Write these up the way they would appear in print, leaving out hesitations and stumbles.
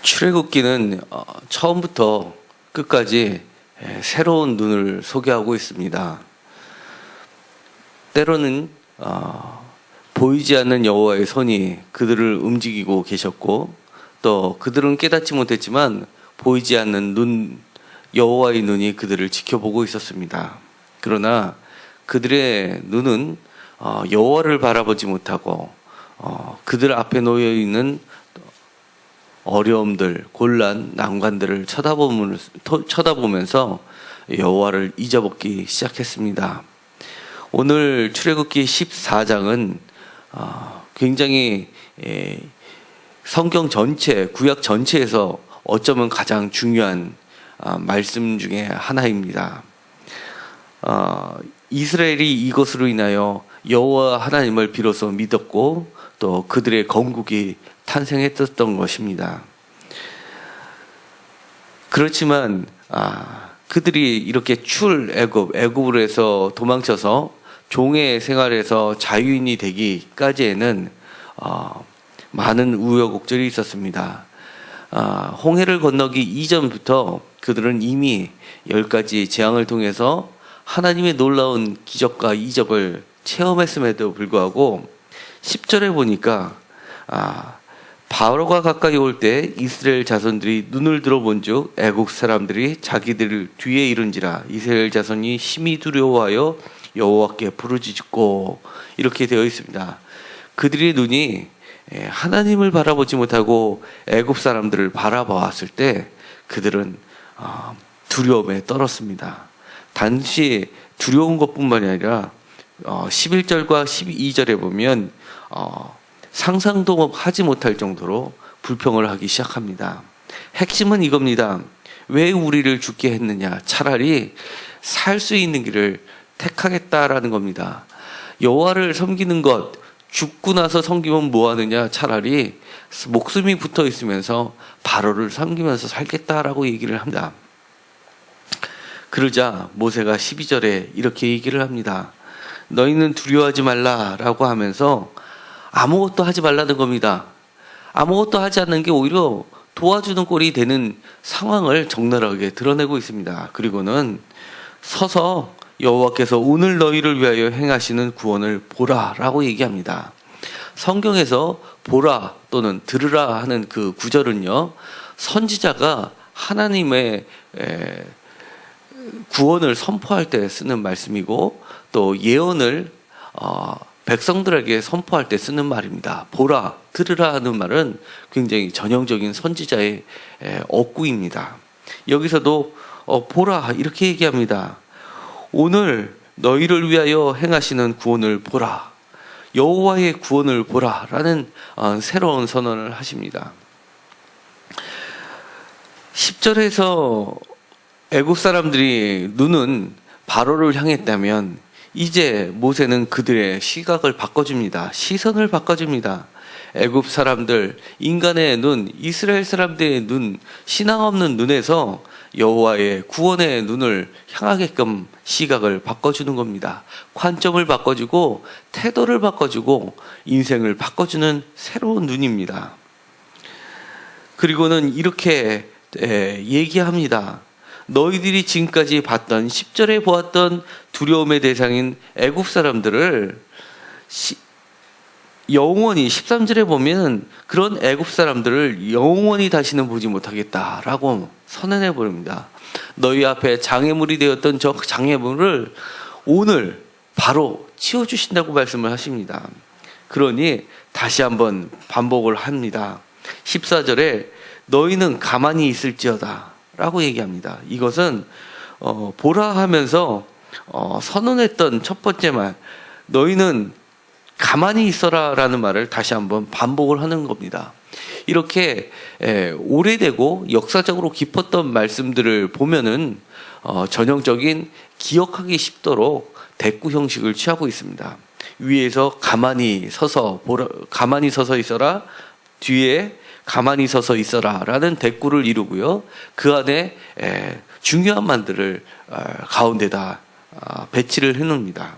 출애굽기는 처음부터 끝까지 새로운 눈을 소개하고 있습니다. 때로는 보이지 않는 여호와의 손이 그들을 움직이고 계셨고, 또 그들은 깨닫지 못했지만 보이지 않는 여호와의 눈이 그들을 지켜보고 있었습니다. 그러나 그들의 눈은 여호와를 바라보지 못하고 그들 앞에 놓여 있는 어려움들, 곤란, 난관들을 쳐다보면서 여호와를 잊어먹기 시작했습니다. 오늘 출애굽기 14장은 굉장히 성경 전체, 구약 전체에서 어쩌면 가장 중요한 말씀 중에 하나입니다. 이스라엘이 이것으로 인하여 여호와 하나님을 비로소 믿었고 또 그들의 건국이 탄생했었던 것입니다. 그렇지만 그들이 이렇게 애굽으로 해서 도망쳐서 종의 생활에서 자유인이 되기까지에는 많은 우여곡절이 있었습니다. 홍해를 건너기 이전부터 그들은 이미 10가지 재앙을 통해서 하나님의 놀라운 기적과 이적을 체험했음에도 불구하고 10절에 보니까 바로가 가까이 올 때 이스라엘 자손들이 눈을 들어본즉 애국 사람들이 자기들을 뒤에 이른지라 이스라엘 자손이 심히 두려워하여 여호와께 부르짖고, 이렇게 되어 있습니다. 그들의 눈이 하나님을 바라보지 못하고 애국 사람들을 바라보았을 때 그들은 두려움에 떨었습니다. 단지 두려운 것뿐만이 아니라 11절과 12절에 보면 상상도 하지 못할 정도로 불평을 하기 시작합니다. 핵심은 이겁니다. 왜 우리를 죽게 했느냐? 차라리 살 수 있는 길을 택하겠다라는 겁니다. 여호와를 섬기는 것, 죽고 나서 섬기면 뭐 하느냐? 차라리 목숨이 붙어 있으면서 바로를 섬기면서 살겠다라고 얘기를 합니다. 그러자 모세가 12절에 이렇게 얘기를 합니다. 너희는 두려워하지 말라라고 하면서 아무것도 하지 말라는 겁니다. 아무것도 하지 않는 게 오히려 도와주는 꼴이 되는 상황을 적나라하게 드러내고 있습니다. 그리고는 서서 여호와께서 오늘 너희를 위하여 행하시는 구원을 보라라고 얘기합니다. 성경에서 보라 또는 들으라 하는 그 구절은요, 선지자가 하나님의 구원을 선포할 때 쓰는 말씀이고, 또 예언을 백성들에게 선포할 때 쓰는 말입니다. 보라, 들으라 하는 말은 굉장히 전형적인 선지자의 어구입니다. 여기서도 보라 이렇게 얘기합니다. 오늘 너희를 위하여 행하시는 구원을 보라, 여호와의 구원을 보라라는 새로운 선언을 하십니다. 10절에서 애국 사람들이 눈은 바로를 향했다면 이제 모세는 그들의 시각을 바꿔줍니다. 시선을 바꿔줍니다. 애굽 사람들, 인간의 눈, 이스라엘 사람들의 눈, 신앙 없는 눈에서 여호와의 구원의 눈을 향하게끔 시각을 바꿔주는 겁니다. 관점을 바꿔주고 태도를 바꿔주고 인생을 바꿔주는 새로운 눈입니다. 그리고는 이렇게 얘기합니다. 너희들이 지금까지 봤던 10절에 보았던 두려움의 대상인 애굽 사람들을 영원히 13절에 보면 그런 애굽 사람들을 영원히 다시는 보지 못하겠다라고 선언해 버립니다. 너희 앞에 장애물이 되었던 저 장애물을 오늘 바로 치워주신다고 말씀을 하십니다. 그러니 다시 한번 반복을 합니다. 14절에 너희는 가만히 있을지어다 라고 얘기합니다. 이것은 보라 하면서 선언했던 첫 번째 말, 너희는 가만히 있어라 라는 말을 다시 한번 반복을 하는 겁니다. 이렇게 오래되고 역사적으로 깊었던 말씀들을 보면은 전형적인 기억하기 쉽도록 대꾸 형식을 취하고 있습니다. 위에서 가만히 서서 있어라, 뒤에 가만히 서서 있어라 라는 대꾸를 이루고요, 그 안에 중요한 말들을 가운데다 배치를 해놓습니다.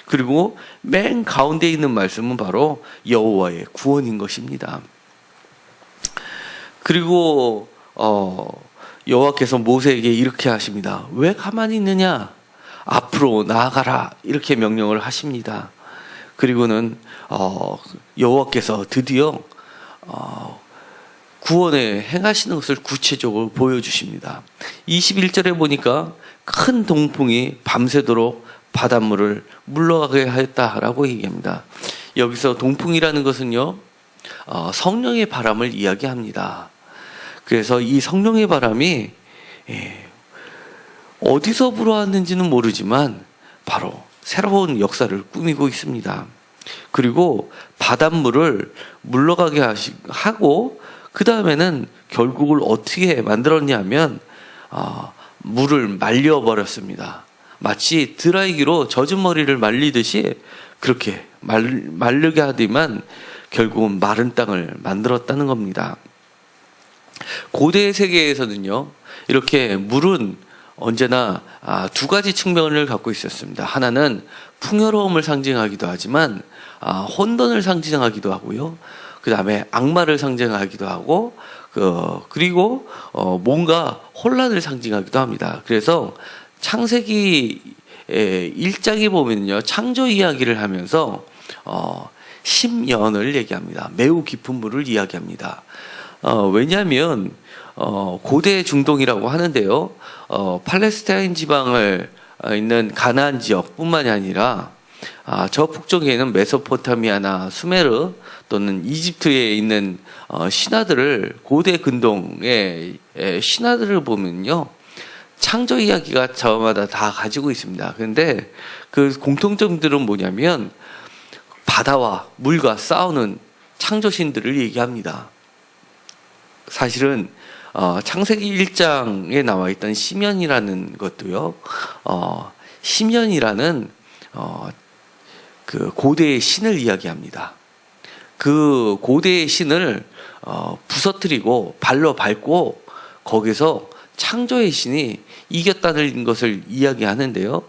그리고 맨 가운데 있는 말씀은 바로 여호와의 구원인 것입니다. 그리고 여호와께서 모세에게 이렇게 하십니다. 왜 가만히 있느냐? 앞으로 나아가라. 이렇게 명령을 하십니다. 그리고는 여호와께서 드디어 구원에 행하시는 것을 구체적으로 보여주십니다. 21절에 보니까 큰 동풍이 밤새도록 바닷물을 물러가게 하였다라고 얘기합니다. 여기서 동풍이라는 것은요, 성령의 바람을 이야기합니다. 그래서 이 성령의 바람이 어디서 불어왔는지는 모르지만 바로 새로운 역사를 꾸미고 있습니다. 그리고 바닷물을 물러가게 하고 그 다음에는 결국을 어떻게 만들었냐면 물을 말려버렸습니다. 마치 드라이기로 젖은 머리를 말리듯이 그렇게 마르게 하더만 결국은 마른 땅을 만들었다는 겁니다. 고대 세계에서는요, 이렇게 물은 언제나 두 가지 측면을 갖고 있었습니다. 하나는 풍요로움을 상징하기도 하지만 혼돈을 상징하기도 하고요. 그 다음에 악마를 상징하기도 하고 그리고 뭔가 혼란을 상징하기도 합니다. 그래서 창세기 1장에 보면요, 창조 이야기를 하면서 10년을 얘기합니다. 매우 깊은 물을 이야기합니다. 왜냐하면 고대 중동이라고 하는데요, 팔레스타인 지방을 있는 가나안 지역뿐만이 아니라 저 북쪽에는 메소포타미아나 수메르 또는 이집트에 있는 신화들을, 고대 근동의 신화들을 보면요, 창조 이야기가 저마다 다 가지고 있습니다. 그런데 그 공통점들은 뭐냐면 바다와 물과 싸우는 창조신들을 얘기합니다. 사실은 창세기 1장에 나와 있던 시면이라는 것도요, 시면이라는 그 고대의 신을 이야기합니다. 그 고대의 신을 부서뜨리고 발로 밟고 거기서 창조의 신이 이겼다는 것을 이야기하는데요.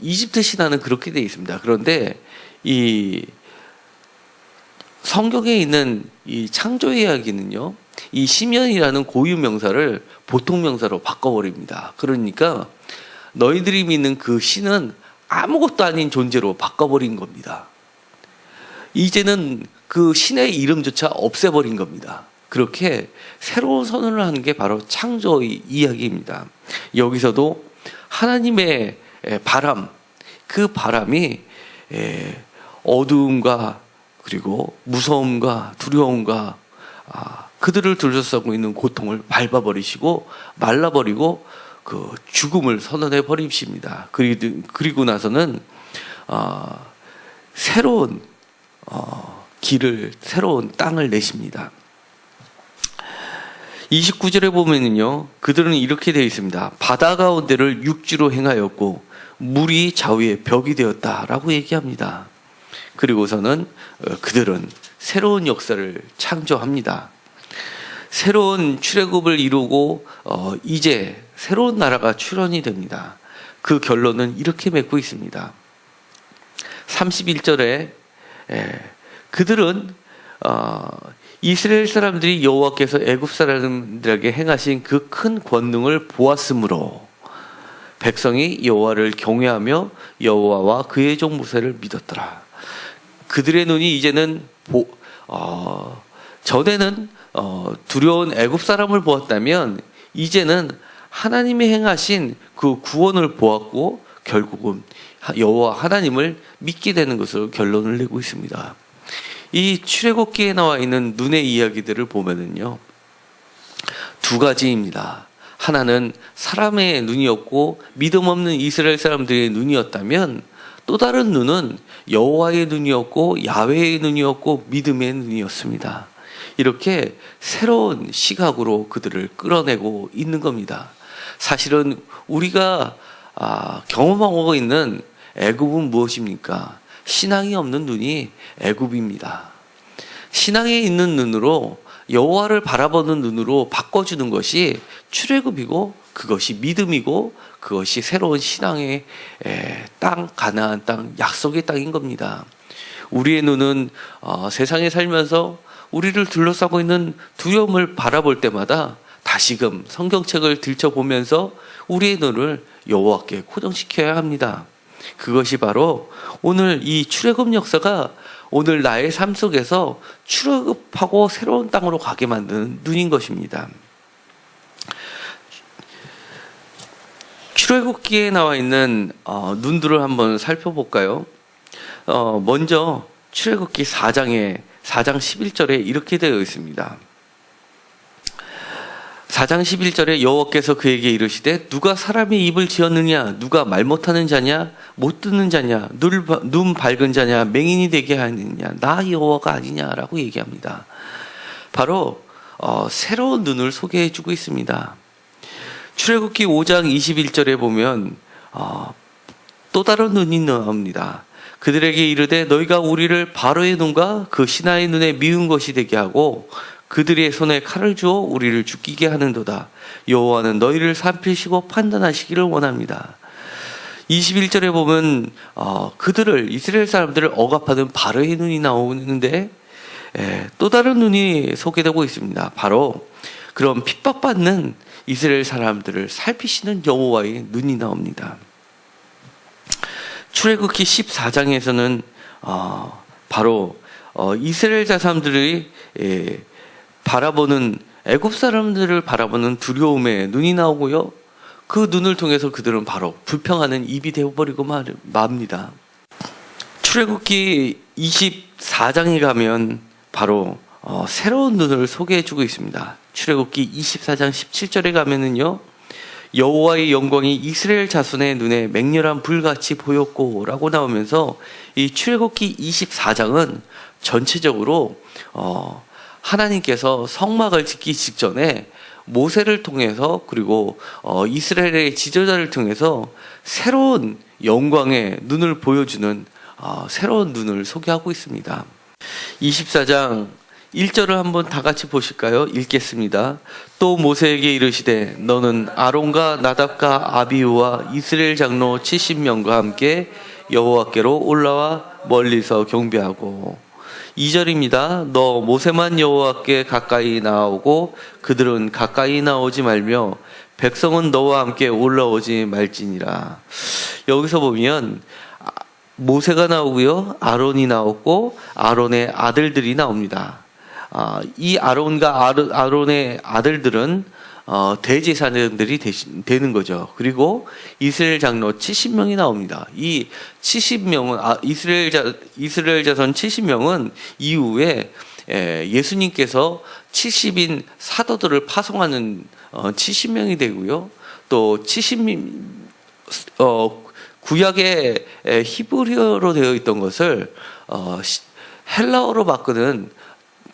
이집트 신화는 그렇게 되어 있습니다. 그런데 이 성경에 있는 이 창조 이야기는요, 이 시면이라는 고유 명사를 보통 명사로 바꿔버립니다. 그러니까 너희들이 믿는 그 신은 아무것도 아닌 존재로 바꿔버린 겁니다. 이제는 그 신의 이름조차 없애버린 겁니다. 그렇게 새로운 선언을 하는 게 바로 창조의 이야기입니다. 여기서도 하나님의 바람, 그 바람이 어두움과 그리고 무서움과 두려움과 그들을 둘러싸고 있는 고통을 밟아버리시고 말라버리고 그 죽음을 선언해 버리십니다. 그리고 나서는 새로운 길을, 새로운 땅을 내십니다. 29절에 보면은요, 그들은 이렇게 되어 있습니다. 바다 가운데를 육지로 행하였고 물이 좌우에 벽이 되었다라고 얘기합니다. 그리고서는 그들은 새로운 역사를 창조합니다. 새로운 출애굽을 이루고 이제 새로운 나라가 출현이 됩니다. 그 결론은 이렇게 맺고 있습니다. 31절에 그들은 이스라엘 사람들이 여호와께서 애굽 사람들에게 행하신 그 큰 권능을 보았으므로 백성이 여호와를 경외하며 여호와와 그의 종 모세를 믿었더라. 그들의 눈이 이제는 전에는 두려운 애굽 사람을 보았다면 이제는 하나님이 행하신 그 구원을 보았고 결국은 여호와 하나님을 믿게 되는 것으로 결론을 내고 있습니다. 이 출애굽기에 나와 있는 눈의 이야기들을 보면은요, 두 가지입니다. 하나는 사람의 눈이었고 믿음 없는 이스라엘 사람들의 눈이었다면, 또 다른 눈은 여호와의 눈이었고 야훼의 눈이었고 믿음의 눈이었습니다. 이렇게 새로운 시각으로 그들을 끌어내고 있는 겁니다. 사실은 우리가 경험하고 있는 애굽은 무엇입니까? 신앙이 없는 눈이 애굽입니다. 신앙에 있는 눈으로, 여호와를 바라보는 눈으로 바꿔주는 것이 출애굽이고 그것이 믿음이고 그것이 새로운 신앙의 땅, 가나안 땅, 약속의 땅인 겁니다. 우리의 눈은 세상에 살면서 우리를 둘러싸고 있는 두려움을 바라볼 때마다 다시금 성경책을 들춰보면서 우리의 눈을 여호와께 고정시켜야 합니다. 그것이 바로 오늘 이 출애굽 역사가 오늘 나의 삶 속에서 출애굽하고 새로운 땅으로 가게 만드는 눈인 것입니다. 출애굽기에 나와 있는 눈들을 한번 살펴볼까요? 먼저 출애굽기 4장 11절에 이렇게 되어 있습니다. 4장 11절에 여호와께서 그에게 이르시되 누가 사람의 입을 지었느냐, 누가 말 못하는 자냐, 못 듣는 자냐, 눈 밝은 자냐, 맹인이 되게 하느냐, 나 여호와가 아니냐라고 얘기합니다. 바로 새로운 눈을 소개해 주고 있습니다. 출애굽기 5장 21절에 보면 또 다른 눈이 나옵니다. 그들에게 이르되 너희가 우리를 바로의 눈과 그 신하의 눈에 미운 것이 되게 하고 그들의 손에 칼을 주어 우리를 죽이게 하는도다. 여호와는 너희를 살피시고 판단하시기를 원합니다. 21절에 보면 그들을 이스라엘 사람들을 억압하는 바로의 눈이 나오는데 또 다른 눈이 소개되고 있습니다. 바로 그런 핍박받는 이스라엘 사람들을 살피시는 여호와의 눈이 나옵니다. 출애굽기 14장에서는 바로 이스라엘 자손들이 바라보는 애굽 사람들을 바라보는 두려움의 눈이 나오고요. 그 눈을 통해서 그들은 바로 불평하는 입이 되어버리고 맙니다. 출애굽기 24장에 가면 바로 새로운 눈을 소개해주고 있습니다. 출애굽기 24장 17절에 가면은요, 여호와의 영광이 이스라엘 자손의 눈에 맹렬한 불같이 보였고 라고 나오면서 이 출애굽기 24장은 전체적으로 하나님께서 성막을 짓기 직전에 모세를 통해서 그리고 이스라엘의 지도자를 통해서 새로운 영광의 눈을 보여주는 새로운 눈을 소개하고 있습니다. 24장 1절을 한번 다 같이 보실까요? 읽겠습니다. 또 모세에게 이르시되 너는 아론과 나답과 아비후와 이스라엘 장로 70명과 함께 여호와께로 올라와 멀리서 경배하고 2절입니다. 너 모세만 여호와께 가까이 나오고 그들은 가까이 나오지 말며 백성은 너와 함께 올라오지 말지니라. 여기서 보면 모세가 나오고요, 아론이 나오고 아론의 아들들이 나옵니다. 이 아론과 아론의 아들들은 대제사장들이 되는 거죠. 그리고 이스라엘 장로 70명이 나옵니다. 이 70명은 이스라엘 자손 70명은 이후에 예수님께서 70인 사도들을 파송하는 70명이 되고요. 또 구약의 히브리어로 되어 있던 것을 헬라어로 바꾸는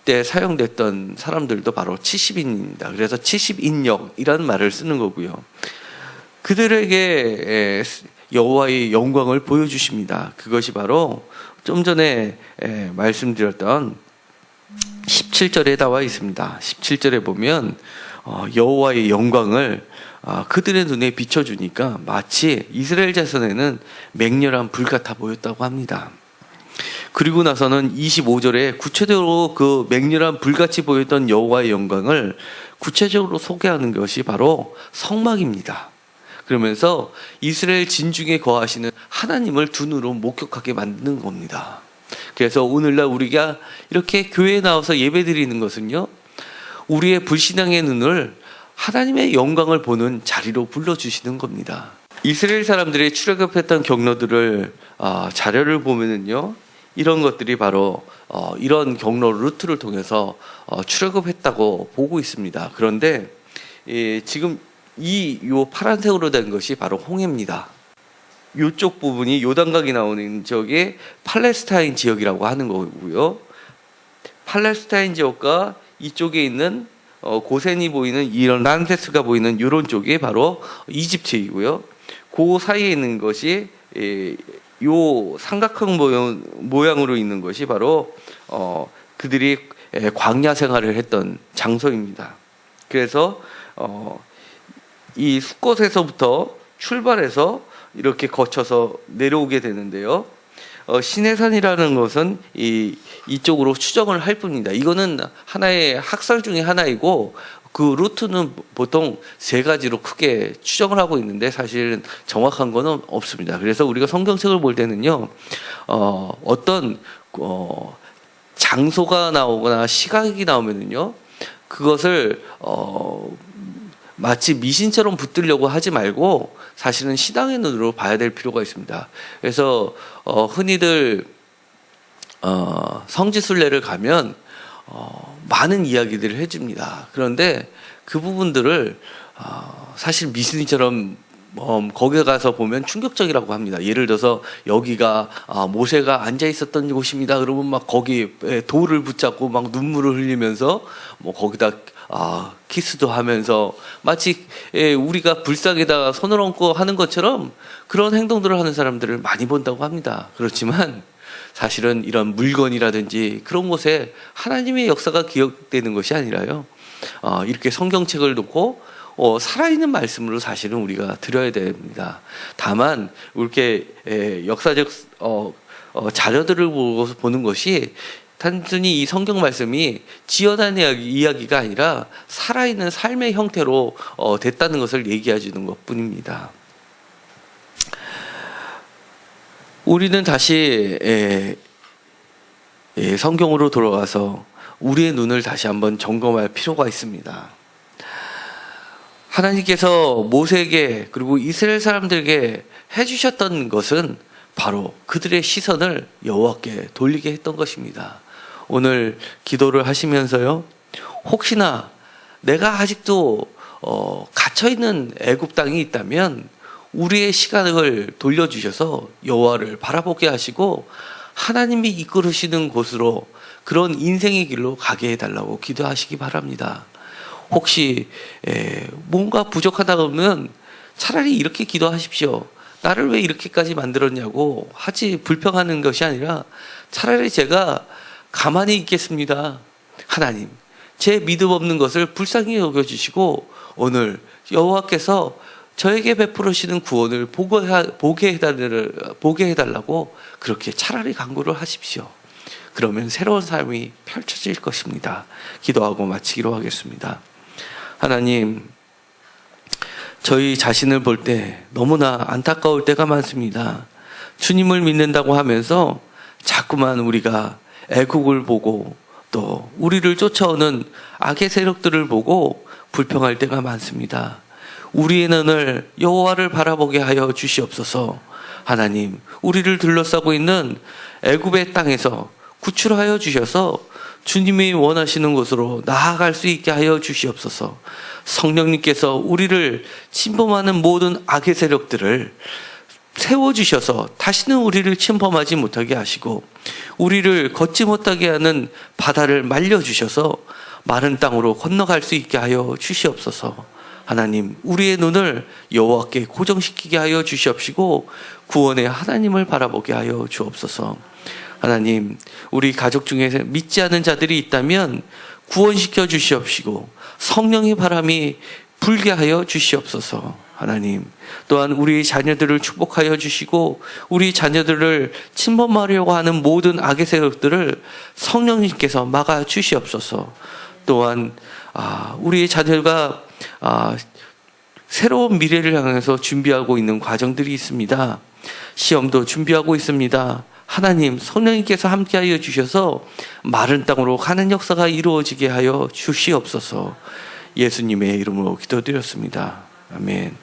때 사용됐던 사람들도 바로 70인입니다. 그래서 70인역이라는 말을 쓰는 거고요. 그들에게 여호와의 영광을 보여주십니다. 그것이 바로 좀 전에 말씀드렸던 17절에 나와 있습니다. 17절에 보면 여호와의 영광을 그들의 눈에 비춰주니까 마치 이스라엘 자손에는 맹렬한 불 같아 보였다고 합니다. 그리고 나서는 25절에 구체적으로 그 맹렬한 불같이 보였던 여호와의 영광을 구체적으로 소개하는 것이 바로 성막입니다. 그러면서 이스라엘 진중에 거하시는 하나님을 두 눈으로 목격하게 만드는 겁니다. 그래서 오늘날 우리가 이렇게 교회에 나와서 예배드리는 것은요, 우리의 불신앙의 눈을 하나님의 영광을 보는 자리로 불러주시는 겁니다. 이스라엘 사람들이 출애굽했던 경로들을 자료를 보면은요, 이런 것들이 바로 이런 경로 루트를 통해서 출애굽했다고 보고 있습니다. 그런데 지금 요 파란색으로 된 것이 바로 홍해입니다. 이쪽 부분이 요단강이 나오는 지역이 팔레스타인 지역이라고 하는 거고요. 팔레스타인 지역과 이쪽에 있는 고센이 보이는 이런 람세스가 보이는 이런 쪽이 바로 이집트이고요. 그 사이에 있는 것이 요 삼각형 모양으로 있는 것이 바로 그들이 광야 생활을 했던 장소입니다. 그래서 이 숫곳에서부터 출발해서 이렇게 거쳐서 내려오게 되는데요. 신해산이라는 것은 이쪽으로 추정을 할 뿐입니다. 이거는 하나의 학설 중에 하나이고 그 루트는 보통 세 가지로 크게 추정을 하고 있는데 사실은 정확한 거는 없습니다. 그래서 우리가 성경책을 볼 때는요, 어떤 장소가 나오거나 시각이 나오면은요, 그것을 마치 미신처럼 붙들려고 하지 말고 사실은 신앙의 눈으로 봐야 될 필요가 있습니다. 그래서 흔히들 성지순례를 가면 많은 이야기들을 해줍니다. 그런데 그 부분들을 사실 미신처럼 거기에 가서 보면 충격적이라고 합니다. 예를 들어서 여기가 모세가 앉아 있었던 곳입니다. 그러면 막 거기 돌을 붙잡고 막 눈물을 흘리면서 뭐 거기다 키스도 하면서 마치 우리가 불상에다가 손을 얹고 하는 것처럼 그런 행동들을 하는 사람들을 많이 본다고 합니다. 그렇지만 사실은 이런 물건이라든지 그런 곳에 하나님의 역사가 기억되는 것이 아니라요, 이렇게 성경책을 놓고 살아있는 말씀으로 사실은 우리가 드려야 됩니다. 다만 이렇게 역사적 자료들을 보는 것이 단순히 이 성경 말씀이 지어낸 이야기가 아니라 살아있는 삶의 형태로 됐다는 것을 얘기해 주는 것뿐입니다. 우리는 다시 성경으로 돌아가서 우리의 눈을 다시 한번 점검할 필요가 있습니다. 하나님께서 모세에게 그리고 이스라엘 사람들에게 해주셨던 것은 바로 그들의 시선을 여호와께 돌리게 했던 것입니다. 오늘 기도를 하시면서요, 혹시나 내가 아직도 갇혀있는 애굽 땅이 있다면 우리의 시각을 돌려주셔서 여호와를 바라보게 하시고 하나님이 이끌으시는 곳으로, 그런 인생의 길로 가게 해달라고 기도하시기 바랍니다. 혹시 뭔가 부족하다 그러면 차라리 이렇게 기도하십시오. 나를 왜 이렇게까지 만들었냐고 하지 불평하는 것이 아니라 차라리 제가 가만히 있겠습니다. 하나님, 제 믿음 없는 것을 불쌍히 여겨주시고 오늘 여호와께서 저에게 베풀으시는 구원을 보게 해달라고 그렇게 차라리 간구를 하십시오. 그러면 새로운 삶이 펼쳐질 것입니다. 기도하고 마치기로 하겠습니다. 하나님, 저희 자신을 볼 때 너무나 안타까울 때가 많습니다. 주님을 믿는다고 하면서 자꾸만 우리가 애국을 보고 또 우리를 쫓아오는 악의 세력들을 보고 불평할 때가 많습니다. 우리의 눈을 여호와를 바라보게 하여 주시옵소서. 하나님, 우리를 둘러싸고 있는 애굽의 땅에서 구출하여 주셔서 주님이 원하시는 곳으로 나아갈 수 있게 하여 주시옵소서. 성령님께서 우리를 침범하는 모든 악의 세력들을 세워주셔서 다시는 우리를 침범하지 못하게 하시고 우리를 걷지 못하게 하는 바다를 말려주셔서 마른 땅으로 건너갈 수 있게 하여 주시옵소서. 하나님, 우리의 눈을 여호와께 고정시키게 하여 주시옵시고 구원의 하나님을 바라보게 하여 주옵소서. 하나님, 우리 가족 중에 믿지 않은 자들이 있다면 구원시켜 주시옵시고 성령의 바람이 불게 하여 주시옵소서. 하나님, 또한 우리 자녀들을 축복하여 주시고 우리 자녀들을 침범하려고 하는 모든 악의 세력들을 성령님께서 막아 주시옵소서. 또한 우리의 자녀가 새로운 미래를 향해서 준비하고 있는 과정들이 있습니다. 시험도 준비하고 있습니다. 하나님, 성령님께서 함께하여 주셔서 마른 땅으로 가는 역사가 이루어지게 하여 주시옵소서. 예수님의 이름으로 기도드렸습니다. 아멘.